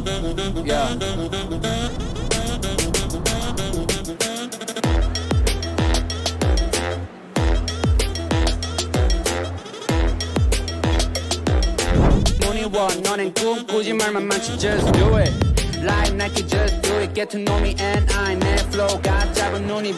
Yeah. 너는 꿈꾸지말만 많지, just do it. Like Nike, just do it. Get to know me and I'm at flow. got 잡은 눈이.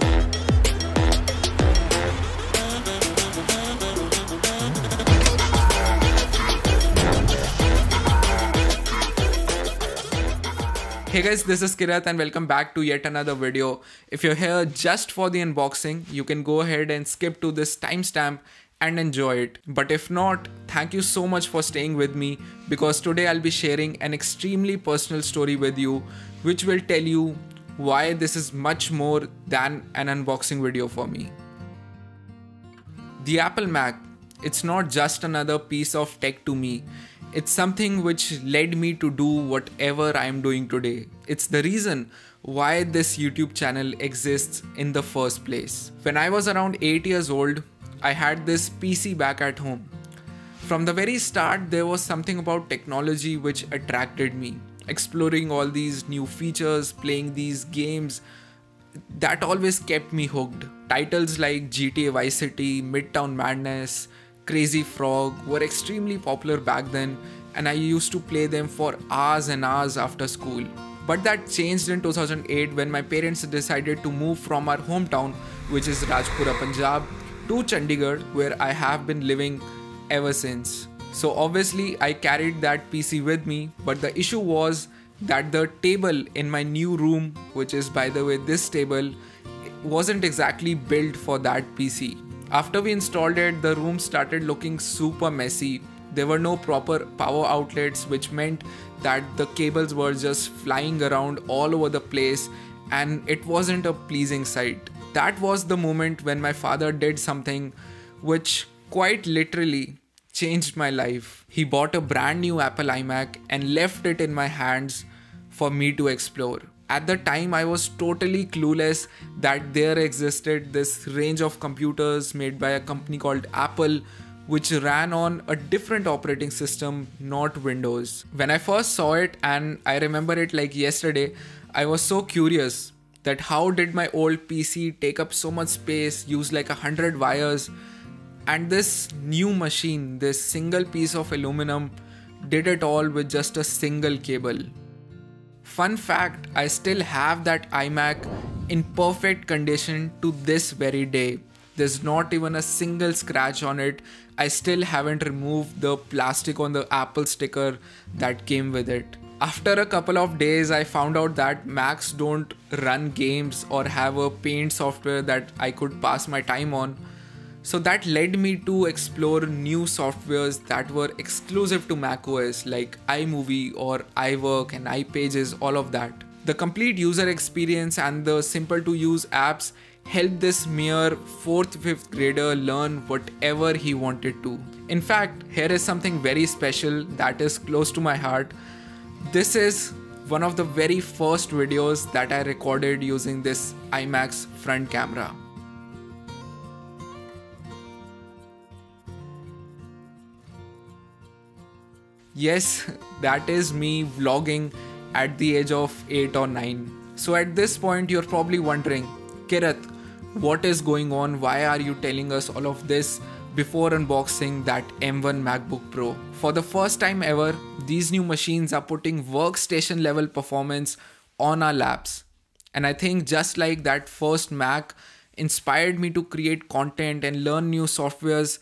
Hey guys, this is Kirat and welcome back to yet another video. If you're here just for the unboxing, you can go ahead and skip to this timestamp and enjoy it. But if not, thank you so much for staying with me, because today I'll be sharing an extremely personal story with you, which will tell you why this is much more than an unboxing video for me. The Apple Mac, it's not just another piece of tech to me. It's something which led me to do whatever I am doing today. It's the reason why this YouTube channel exists in the first place. When I was around 8 years old, I had this PC back at home. From the very start, there was something about technology which attracted me. Exploring all these new features, playing these games, that always kept me hooked. Titles like GTA Vice City, Midtown Madness, Crazy Frog were extremely popular back then, and I used to play them for hours and hours after school. But that changed in 2008 when my parents decided to move from our hometown, which is Rajpura, Punjab, to Chandigarh, where I have been living ever since. So obviously I carried that PC with me, but the issue was that the table in my new room, which is by the way this table, wasn't exactly built for that PC. After we installed it, the room started looking super messy. There were no proper power outlets, which meant that the cables were just flying around all over the place, and it wasn't a pleasing sight. That was the moment when my father did something which quite literally changed my life. He bought a brand new Apple iMac and left it in my hands for me to explore. At the time, I was totally clueless that there existed this range of computers made by a company called Apple, which ran on a different operating system, not Windows. When I first saw it, and I remember it like yesterday, I was so curious that how did my old PC take up so much space, use like 100 wires, and this new machine, this single piece of aluminum, did it all with just a single cable. Fun fact, I still have that iMac in perfect condition to this very day. There's not even a single scratch on it. I still haven't removed the plastic on the Apple sticker that came with it. After a couple of days, I found out that Macs don't run games or have a paint software that I could pass my time on. So that led me to explore new softwares that were exclusive to macOS, like iMovie or iWork and iPages, all of that. The complete user experience and the simple to use apps helped this mere 4th, 5th grader learn whatever he wanted to. In fact, here is something very special that is close to my heart. This is one of the very first videos that I recorded using this iMac's front camera. Yes, that is me vlogging at the age of 8 or 9. So at this point, you're probably wondering, Kirat, what is going on? Why are you telling us all of this before unboxing that M1 MacBook Pro? For the first time ever, these new machines are putting workstation level performance on our laps. And I think just like that first Mac inspired me to create content and learn new softwares,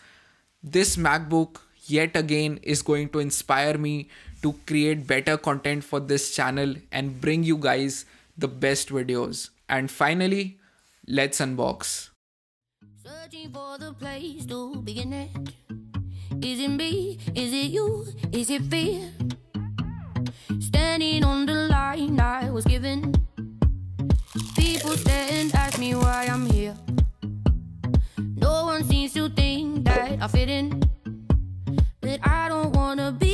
this MacBook yet again is going to inspire me to create better content for this channel and bring you guys the best videos. And finally, let's unbox. Searching for the place to begin it. Is it me? Is it you? Is it fear? Standing on the line I was given. People stare and ask me why I'm here. No one seems to think that I fit in, but I don't wanna be